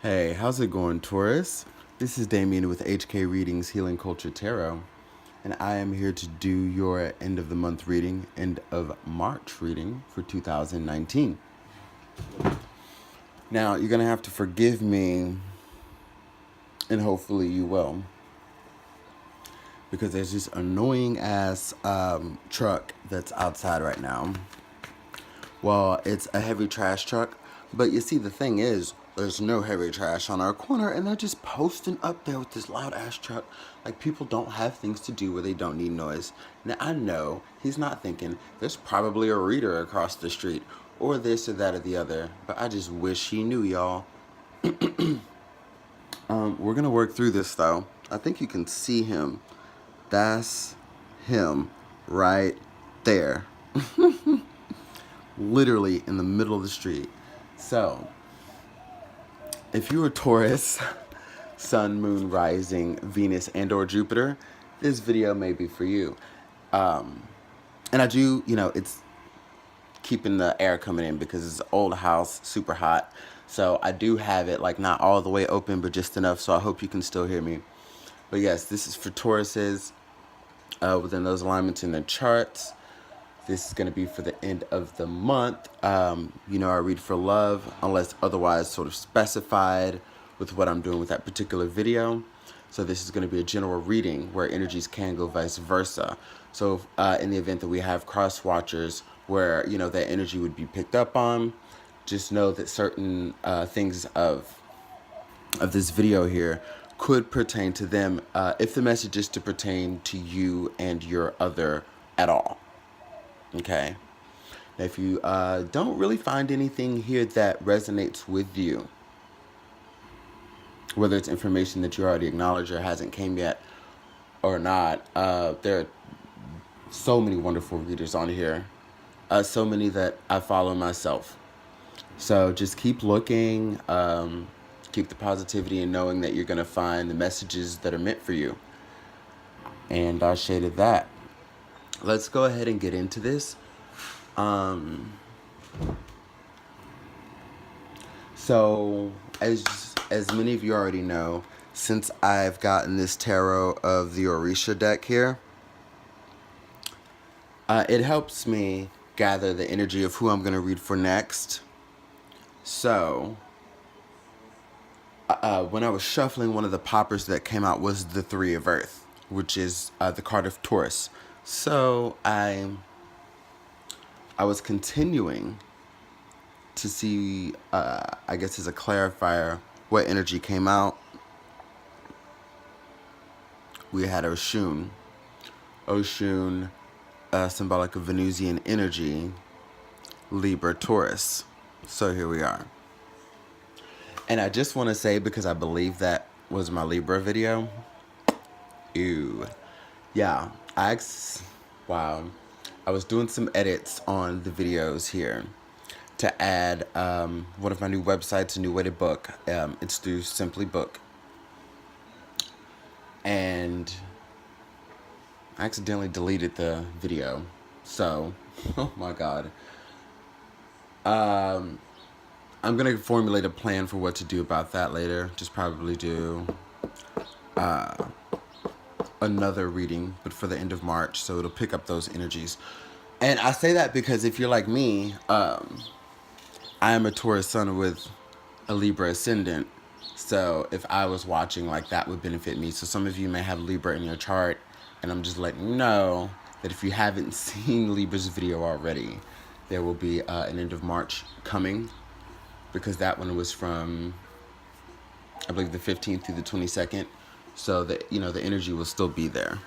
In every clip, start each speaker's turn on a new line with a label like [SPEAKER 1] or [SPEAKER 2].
[SPEAKER 1] Hey, how's it going, Taurus? This is Damien with HK Readings Healing Culture Tarot, and I am here to do your end of the month reading, end of March reading for 2019. Now, you're going to have to forgive me, and hopefully you will, because there's this annoying ass truck that's outside right now. Well, it's a heavy trash truck, but you see, the thing is, there's no heavy trash on our corner, and they're just posting up there with this loud ass truck. Like, people don't have things to do where they don't need noise. Now, I know he's not thinking there's probably a reader across the street, or this or that or the other, but I just wish he knew, y'all. We're gonna work through this though. I think you can see him. That's him right there. Literally in the middle of the street. So, if you are Taurus, Sun, Moon, Rising, Venus, and or Jupiter, this video may be for you. And I do, it's keeping the air coming in because it's an old house, super hot. So I do have it, like, not all the way open, but just enough, so I hope you can still hear me. But yes, this is for Tauruses within those alignments in their charts. This is going to be for the end of the month. I read for love unless otherwise sort of specified with what I'm doing with that particular video. So this is going to be a general reading where energies can go vice versa. So in the event that we have cross watchers where, that energy would be picked up on, just know that certain things of this video here could pertain to them if the message is to pertain to you and your other at all. Okay. Now, if you don't really find anything here that resonates with you, whether it's information that you already acknowledge or hasn't came yet or not, there are so many wonderful readers on here, so many that I follow myself. So just keep looking, keep the positivity and knowing that you're going to find the messages that are meant for you. And I shaded that. Let's go ahead and get into this. So as many of you already know, since I've gotten this tarot of the Orisha deck here, it helps me gather the energy of who I'm going to read for next. So when I was shuffling, one of the poppers that came out was the Three of Earth, which is the card of Taurus. So I was continuing to see, I guess as a clarifier, what energy came out. We had Oshun. Oshun, symbolic of Venusian energy, Libra, Taurus. So here we are. And I just want to say, because I believe that was my Libra video. Ew. Yeah, wow. I was doing some edits on the videos here to add one of my new websites, a new way to book. It's through Simply Book. And I accidentally deleted the video. So, oh my God. I'm going to formulate a plan for what to do about that later. Just probably do another reading, but for the end of March, so it'll pick up those energies. And I say that because if you're like me, I am a Taurus sun with a Libra ascendant. So if I was watching, like, that would benefit me. So some of you may have Libra in your chart, and I'm just letting you know that if you haven't seen Libra's video already, there will be an end of March coming, because that one was from, I believe, the 15th through the 22nd. So that, the energy will still be there.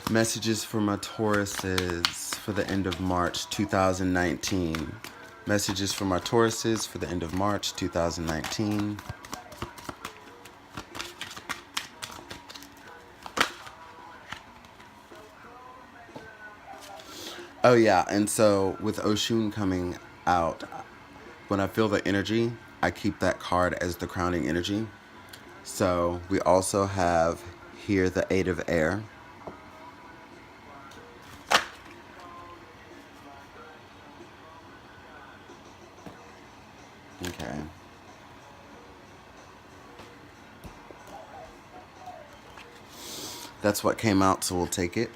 [SPEAKER 1] Messages for my Tauruses for the end of March 2019. Messages for my Tauruses for the end of March 2019. Oh yeah, and so with Oshun coming out, when I feel the energy, I keep that card as the crowning energy. So we also have here the Eight of Air. Okay. That's what came out, so we'll take it.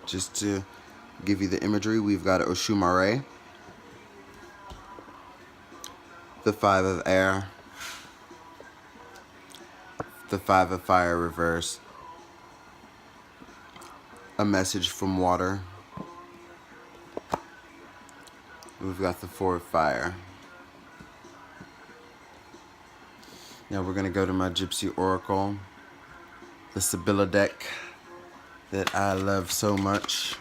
[SPEAKER 1] Just to give you the imagery, we've got Oshumare, the 5 of air, the 5 of fire reverse, a message from water. We've got the 4 of fire. Now we're going to go to my Gypsy Oracle, the Sibylla deck that I love so much.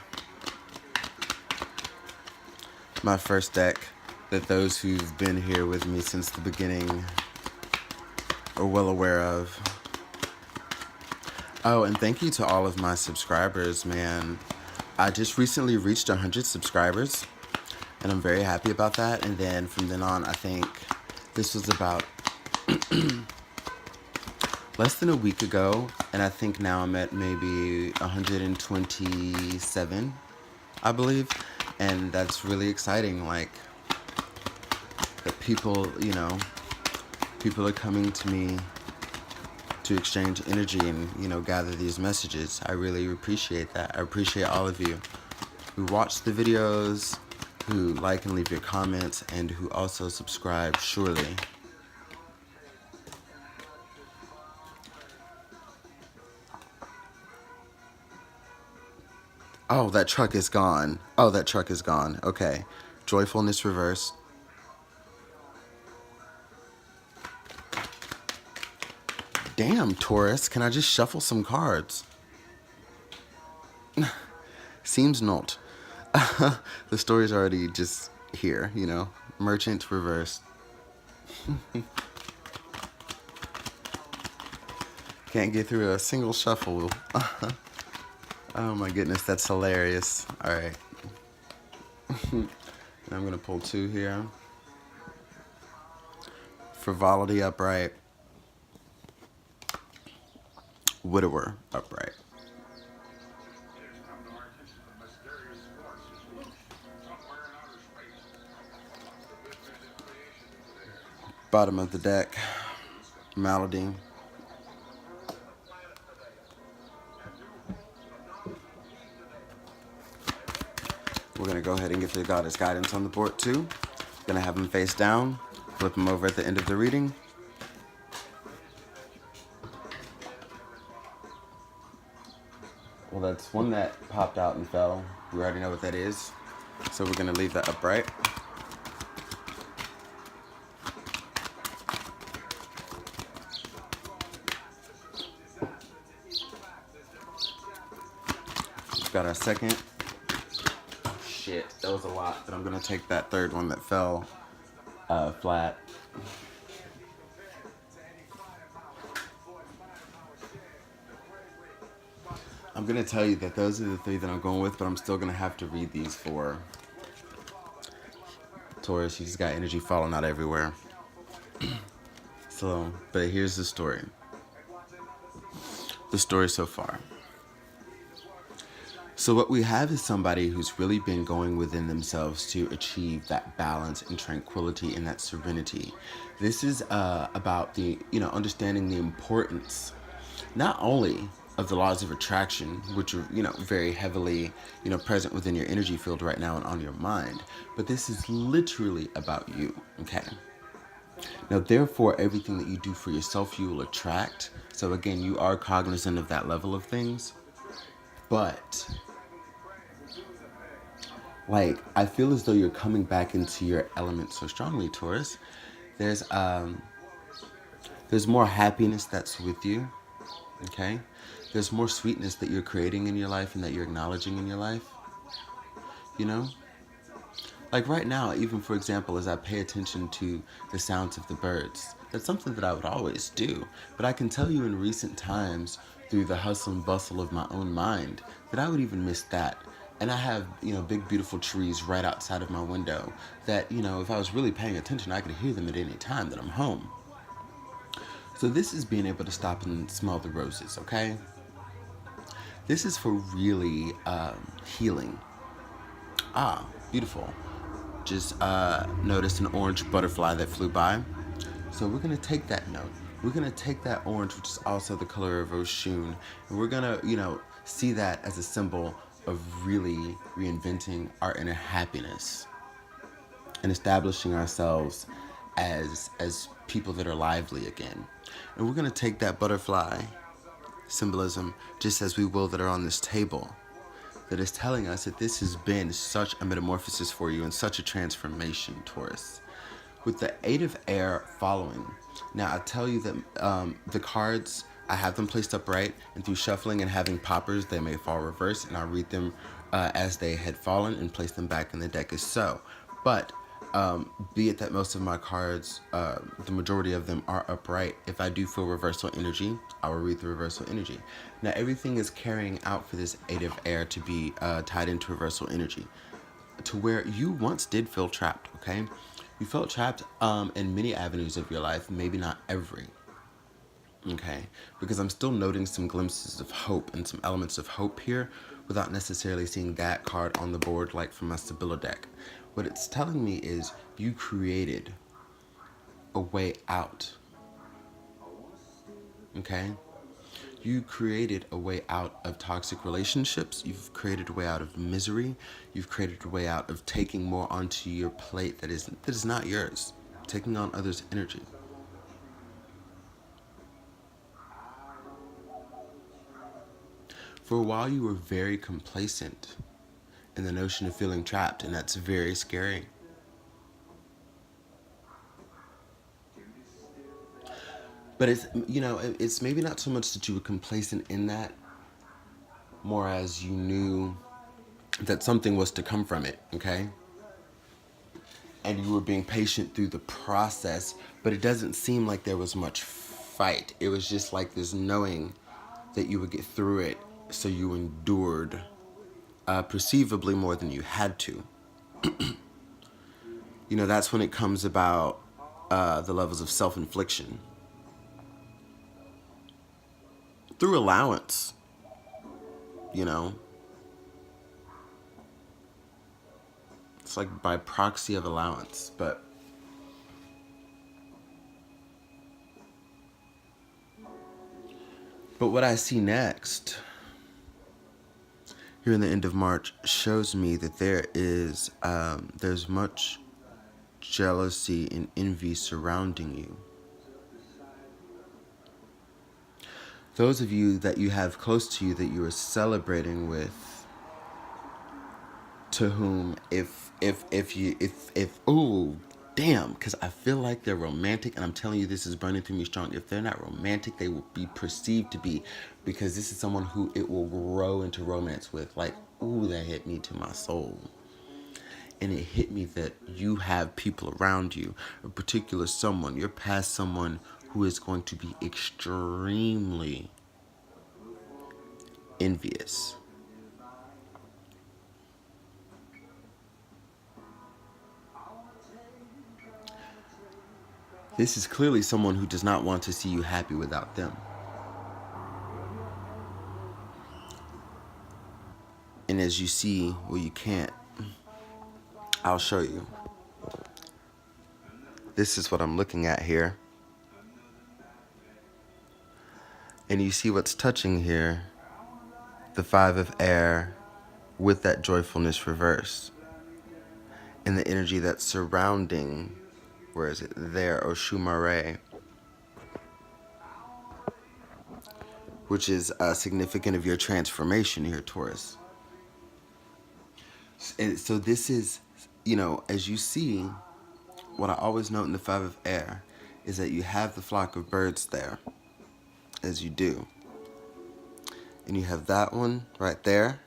[SPEAKER 1] My first deck that those who've been here with me since the beginning are well aware of. Oh, and thank you to all of my subscribers, man. I just recently reached 100 subscribers, and I'm very happy about that. And then from then on, I think this was about less than a week ago, and I think now I'm at maybe 127, I believe. And that's really exciting, like, that people, you know, people are coming to me to exchange energy and, you know, gather these messages. I really appreciate that. I appreciate all of you who watch the videos, who like and leave your comments, and who also subscribe, surely. Oh, that truck is gone. Oh, that truck is gone. Okay. Joyfulness reverse. Damn, Taurus. Can I just shuffle some cards? Seems not. The story's already just here, you know. Merchant reverse. Can't get through a single shuffle. Oh my goodness, that's hilarious. All right. And I'm going to pull 2 here. Frivolity upright. Widower upright. Bottom of the deck. Malady. We're going to go ahead and get the goddess guidance on the board too. Going to have them face down. Flip them over at the end of the reading. Well, that's one that popped out and fell. We already know what that is. So we're going to leave that upright. We've got our second. Shit, that was a lot, but I'm going to take that third one that fell flat. I'm going to tell you that those are the 3 that I'm going with, but I'm still going to have to read these 4. Taurus, you just got energy falling out everywhere. So, but here's the story. The story so far. So what we have is somebody who's really been going within themselves to achieve that balance and tranquility and that serenity. This is about the, you know, understanding the importance, not only of the laws of attraction, which are, you know, very heavily, you know, present within your energy field right now and on your mind, but this is literally about you, okay? Now, therefore, everything that you do for yourself, you will attract. So again, you are cognizant of that level of things, but like, I feel as though you're coming back into your element so strongly, Taurus. There's more happiness that's with you, okay? There's more sweetness that you're creating in your life and that you're acknowledging in your life, you know? Like right now, even for example, as I pay attention to the sounds of the birds, that's something that I would always do. But I can tell you in recent times, through the hustle and bustle of my own mind, that I would even miss that. And I have, you know, big, beautiful trees right outside of my window that, you know, if I was really paying attention, I could hear them at any time that I'm home. So this is being able to stop and smell the roses, okay? This is for really healing. Ah, beautiful. Just noticed an orange butterfly that flew by. So we're going to take that note. We're going to take that orange, which is also the color of Oshun, and we're going to, see that as a symbol of really reinventing our inner happiness and establishing ourselves as people that are lively again. And we're going to take that butterfly symbolism just as we will that are on this table, that is telling us that this has been such a metamorphosis for you and such a transformation, Taurus. With the Eight of Air following. Now, I tell you that the cards, I have them placed upright, and through shuffling and having poppers, they may fall reverse, and I'll read them as they had fallen and place them back in the deck as so. But be it that most of my cards, the majority of them are upright, if I do feel reversal energy, I will read the reversal energy. Now, everything is carrying out for this Eight of Air to be tied into reversal energy, to where you once did feel trapped, okay? You felt trapped in many avenues of your life, maybe not every, okay? Because I'm still noting some glimpses of hope and some elements of hope here without necessarily seeing that card on the board like from my Sibilla deck. What it's telling me is you created a way out, okay? You created a way out of toxic relationships. You've created a way out of misery. You've created a way out of taking more onto your plate that is not yours, taking on others' energy. For a while, you were very complacent in the notion of feeling trapped, and that's very scary. But it's maybe not so much that you were complacent in that, more as you knew that something was to come from it, okay? And you were being patient through the process, but it doesn't seem like there was much fight. It was just like this knowing that you would get through it, so you endured perceivably more than you had to. That's when it comes about the levels of self-infliction. Through allowance, It's like by proxy of allowance, but what I see next here in the end of March shows me that there's much jealousy and envy surrounding you. Those of you that you have close to you that you are celebrating with, to whom because I feel like they're romantic, and I'm telling you, this is burning through me strong. If they're not romantic, they will be perceived to be, because this is someone who it will grow into romance with. Like, ooh, that hit me to my soul. And it hit me that you have people around you, a particular someone, you're past someone who is going to be extremely envious. This is clearly someone who does not want to see you happy without them. And as you see, well, you can't. I'll show you. This is what I'm looking at here. And you see what's touching here? The Five of Air with that joyfulness reverse. And the energy that's surrounding, where is it? There, Oshumare. Which is significant of your transformation here, Taurus. And so this is, as you see, what I always note in the Five of Air is that you have the flock of birds there, as you do. And you have that one right there.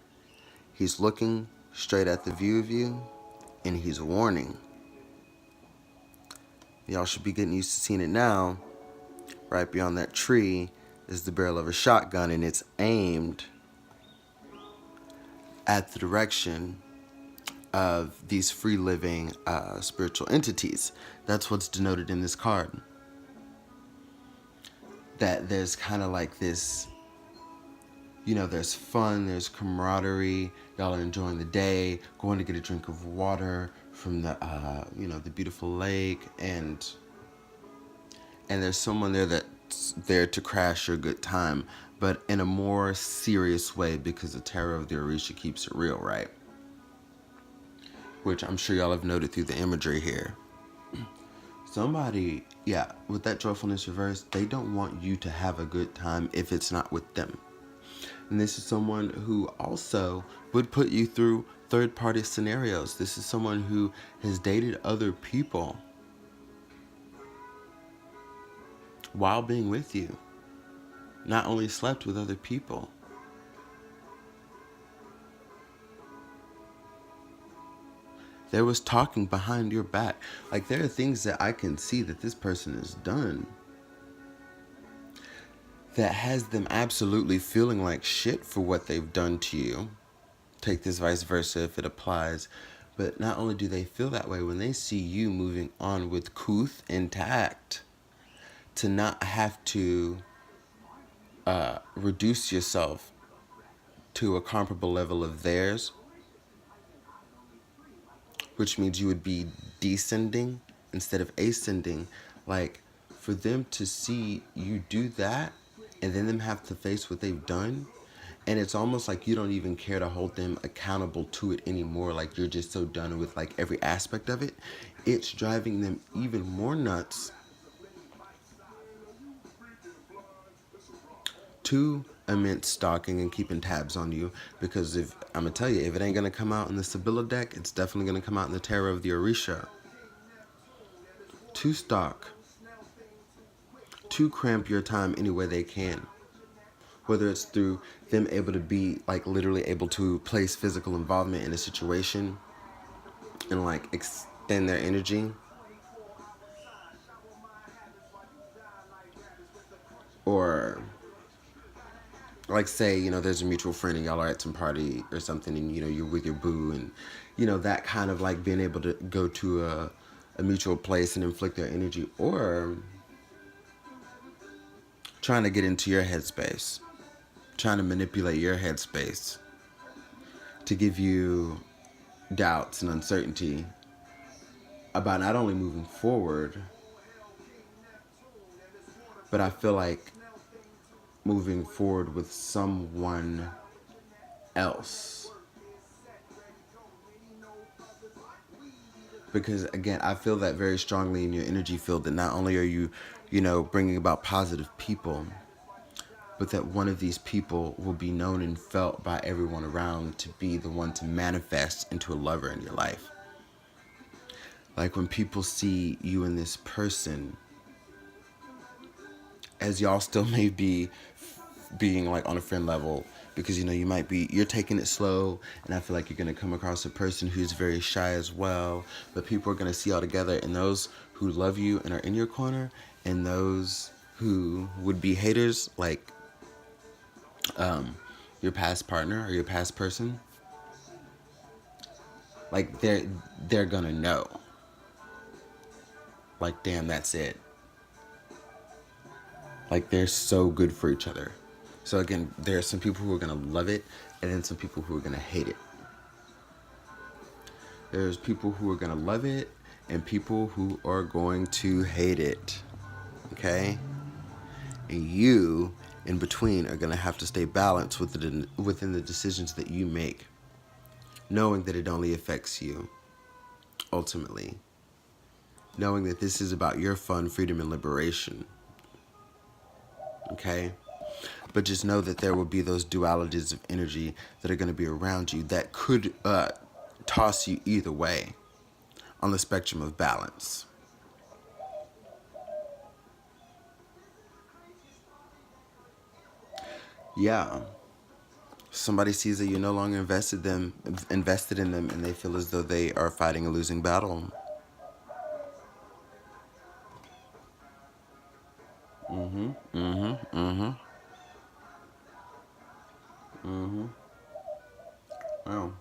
[SPEAKER 1] He's looking straight at the view of you, and he's warning. Y'all should be getting used to seeing it now. Right beyond that tree is the barrel of a shotgun, and it's aimed at the direction of these free-living spiritual entities. That's what's denoted in this card. That there's kind of like this You know, there's fun, there's camaraderie. Y'all are enjoying the day, going to get a drink of water from the, the beautiful lake, and there's someone there that's there to crash your good time, but in a more serious way because the terror of the Orisha keeps it real, right? Which I'm sure y'all have noted through the imagery here. Somebody, yeah, with that joyfulness reversed, they don't want you to have a good time if it's not with them. And this is someone who also would put you through third party scenarios. This is someone who has dated other people while being with you, not only slept with other people. There was talking behind your back. Like, there are things that I can see that this person has done that has them absolutely feeling like shit for what they've done to you. Take this vice versa if it applies. But not only do they feel that way, when they see you moving on with Kuth intact, to not have to reduce yourself to a comparable level of theirs, which means you would be descending instead of ascending. Like, for them to see you do that and then them have to face what they've done, and it's almost like you don't even care to hold them accountable to it anymore. Like, you're just so done with like every aspect of it. It's driving them even more nuts to immense stalking and keeping tabs on you, because if I'm gonna tell you, if it ain't gonna come out in the Sibylla deck, it's definitely gonna come out in the Terror of the Orisha. To stalk, to cramp your time any way they can, whether it's through them able to be like literally able to place physical involvement in a situation and like extend their energy, or like, say, there's a mutual friend and y'all are at some party or something, and you're with your boo, and that kind of like being able to go to a mutual place and inflict their energy, or trying to get into your headspace, trying to manipulate your headspace to give you doubts and uncertainty about not only moving forward, but I feel like moving forward with someone else. Because again, I feel that very strongly in your energy field, that not only are you, bringing about positive people, but that one of these people will be known and felt by everyone around to be the one to manifest into a lover in your life. Like, when people see you and this person, as y'all still may be being like on a friend level, because you're taking it slow, and I feel like you're going to come across a person who's very shy as well, but people are going to see all together, and those who love you and are in your corner, and those who would be haters, like your past partner or your past person, like they're going to know, like, damn, that's it. Like, they're so good for each other. So again, there are some people who are going to love it, and then some people who are going to hate it. There's people who are going to love it and people who are going to hate it. Okay? And you, in between, are going to have to stay balanced within the decisions that you make, knowing that it only affects you, ultimately. Knowing that this is about your fun, freedom, and liberation. Okay? But just know that there will be those dualities of energy that are going to be around you that could toss you either way on the spectrum of balance. Yeah. Somebody sees that you're no longer invested in them, and they feel as though they are fighting a losing battle. Mm-hmm. Mm-hmm. Mm-hmm. Mm-hmm. Well,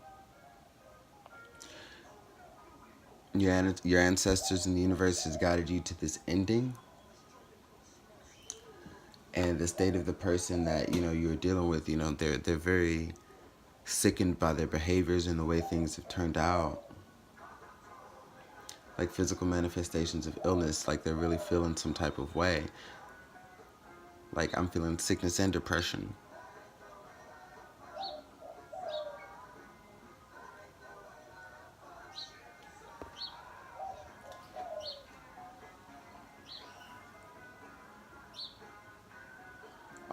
[SPEAKER 1] your ancestors and the universe has guided you to this ending. and the state of the person that, you're dealing with, they're very sickened by their behaviors and the way things have turned out. Like physical manifestations of illness, like they're really feeling some type of way. Like I'm feeling sickness and depression.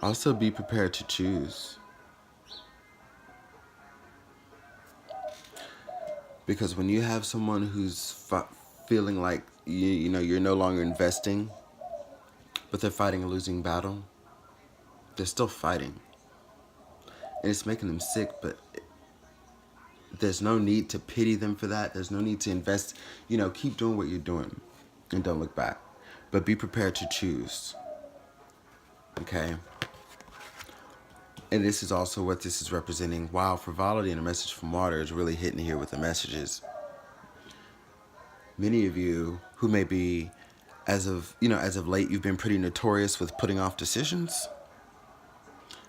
[SPEAKER 1] Also be prepared to choose. Because when you have someone who's feeling like, you're no longer investing, but they're fighting a losing battle, they're still fighting. And it's making them sick, but there's no need to pity them for that. There's no need to invest. Keep doing what you're doing and don't look back. But be prepared to choose. Okay? And this is also what this is representing. Wow, frivolity and a message from water is really hitting here with the messages. Many of you who may be, as of late, you've been pretty notorious with putting off decisions.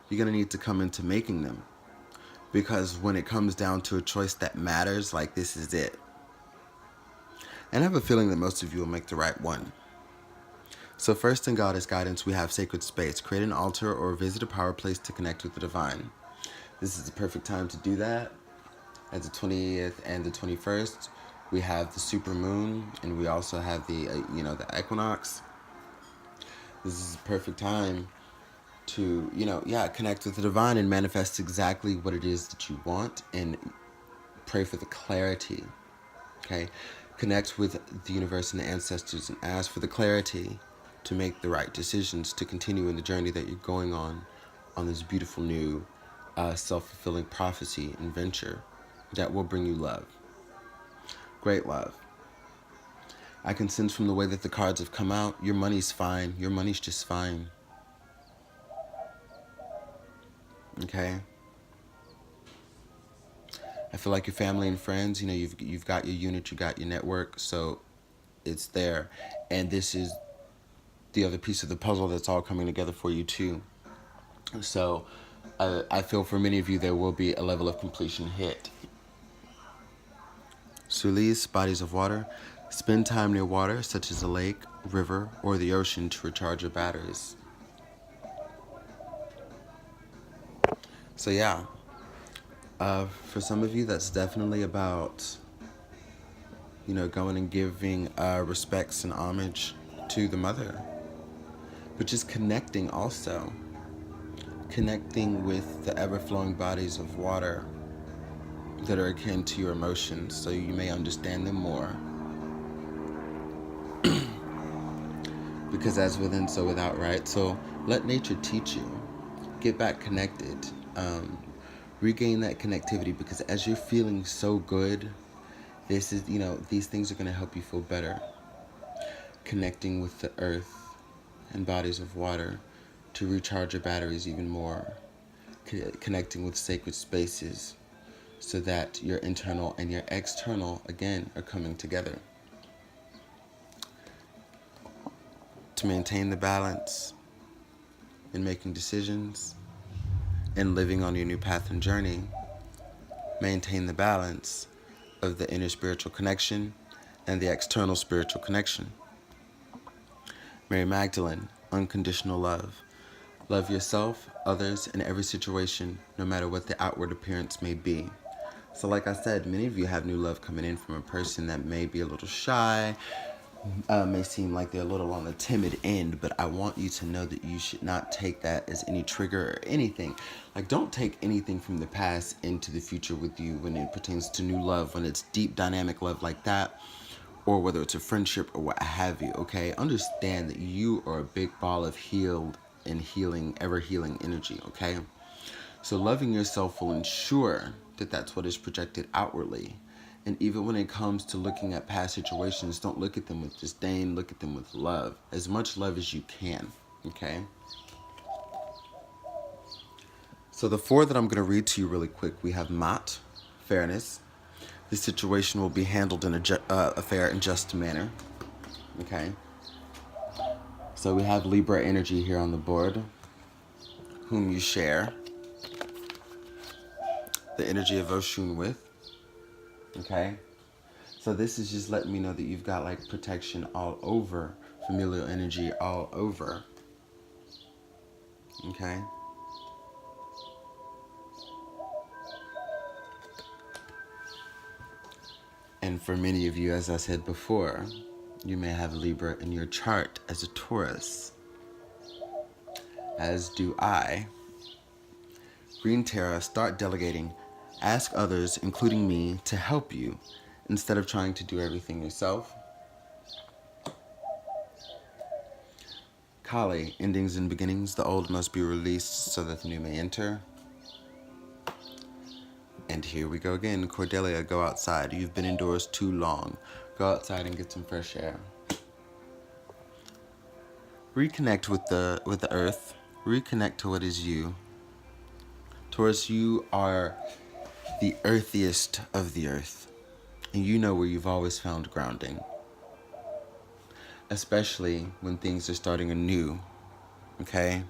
[SPEAKER 1] You're going to need to come into making them. Because when it comes down to a choice that matters, like this is it. And I have a feeling that most of you will make the right one. So first in Goddess guidance, we have sacred space. Create an altar or visit a power place to connect with the divine. This is the perfect time to do that. At the 20th and the 21st, we have the super moon, and we also have the, the equinox. This is the perfect time to, connect with the divine and manifest exactly what it is that you want, and pray for the clarity, okay? Connect with the universe and the ancestors and ask for the clarity to make the right decisions, to continue in the journey that you're going on this beautiful new self-fulfilling prophecy and venture that will bring you love. Great love. I can sense from the way that the cards have come out, your money's fine. Your money's just fine. Okay? I feel like your family and friends, you've got your unit, you got your network, so it's there. And this is the other piece of the puzzle that's all coming together for you too. So I feel for many of you there will be a level of completion hit. Sulis, bodies of water. Spend time near water, such as a lake, river, or the ocean, to recharge your batteries. So yeah, for some of you, that's definitely about, going and giving respects and homage to the mother. But just connecting also. Connecting with the ever-flowing bodies of water that are akin to your emotions, so you may understand them more. Because as within, so without, right? So let nature teach you. Get back connected. Regain that connectivity, because as you're feeling so good, this is, these things are going to help you feel better. Connecting with the earth and bodies of water to recharge your batteries even more. Connecting with sacred spaces so that your internal and your external, again, are coming together. To maintain the balance in making decisions and living on your new path and journey, maintain the balance of the inner spiritual connection and the external spiritual connection. Mary Magdalene, unconditional love. Love yourself, others, and every situation, no matter what the outward appearance may be. So like I said, many of you have new love coming in from a person that may be a little shy, may seem like they're a little on the timid end, but I want you to know that you should not take that as any trigger or anything. Like, don't take anything from the past into the future with you when it pertains to new love, when it's deep, dynamic love like that, or whether it's a friendship or what have you, okay? Understand that you are a big ball of healed and healing, ever-healing energy, okay? So loving yourself will ensure that that's what is projected outwardly. And even when it comes to looking at past situations, don't look at them with disdain, look at them with love. As much love as you can, okay? So the four that I'm going to read to you really quick, we have Mat, fairness. This situation will be handled in a fair and just manner, okay? So we have Libra energy here on the board. whom you share the energy of Oshun with. Okay? So this is just letting me know that you've got like protection all over, familial energy all over. Okay? And for many of you, as I said before, you may have Libra in your chart as a Taurus, as do I. Green Terra, start delegating. Ask others, including me, to help you instead of trying to do everything yourself. Kali, endings and beginnings. The old must be released so that the new may enter. And here we go again. Cordelia, go outside. You've been indoors too long. Go outside and get some fresh air. Reconnect with the earth. Reconnect to what is you. Taurus, you are the earthiest of the earth. And you know where you've always found grounding. Especially when things are starting anew. Okay?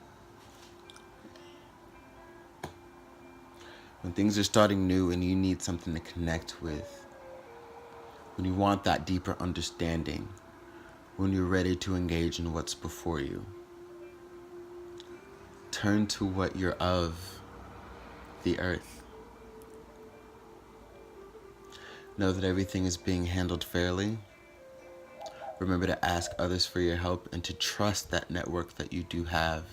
[SPEAKER 1] When things are starting new and you need something to connect with. When you want that deeper understanding. When you're ready to engage in what's before you. Turn to what you're of, the earth. Know that everything is being handled fairly. Remember to ask others for your help and to trust that network that you do have.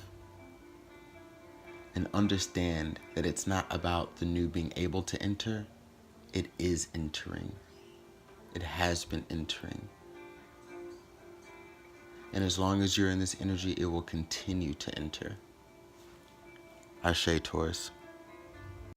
[SPEAKER 1] And understand that it's not about the new being able to enter. It is entering. It has been entering. And as long as you're in this energy, it will continue to enter. Ashe, Taurus.